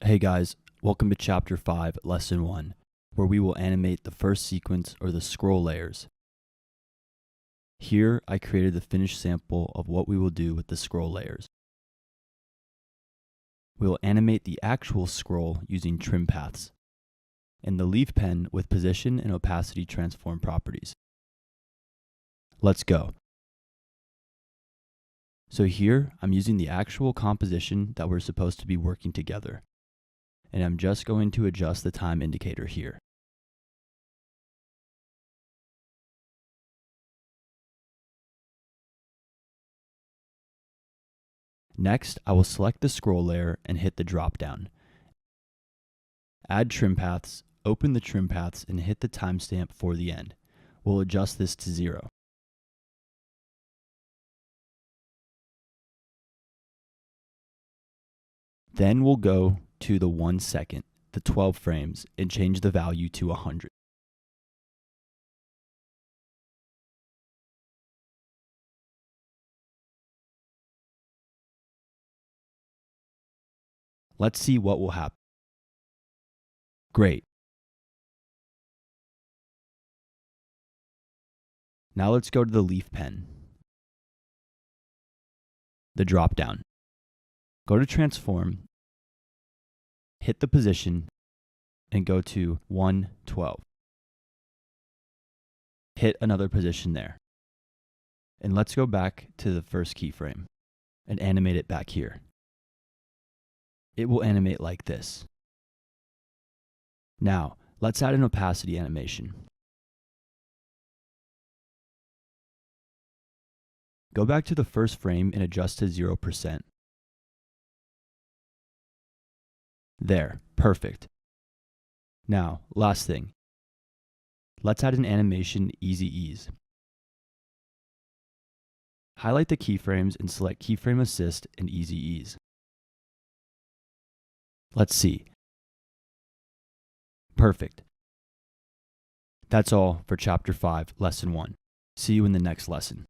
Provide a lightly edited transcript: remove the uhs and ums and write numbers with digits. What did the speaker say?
Hey guys, welcome to Chapter 5, Lesson 1, where we will animate the first sequence or the scroll layers. Here, I created the finished sample of what we will do with the scroll layers. We will animate the actual scroll using trim paths, and the leaf pen with position and opacity transform properties. Let's go. So here, I'm using the actual composition that we're supposed to be working together, and I'm just going to adjust the time indicator here. Next, I will select the scroll layer and hit the drop down. Add trim paths, open the trim paths, and hit the timestamp for the end. We'll adjust this to 0. Then we'll go to the 1 second, the 12 frames, and change the value to 100. Let's see what will happen. Great. Now let's go to the leaf pen. The drop down. Go to transform, hit the position, and go to 112. Hit another position there. And let's go back to the first keyframe and animate it back here. It will animate like this. Now, let's add an opacity animation. Go back to the first frame and adjust to 0%. There, perfect. Now, last thing. Let's add an animation Easy Ease. Highlight the keyframes and select Keyframe Assist and Easy Ease. Let's see. Perfect. That's all for Chapter 5, Lesson 1. See you in the next lesson.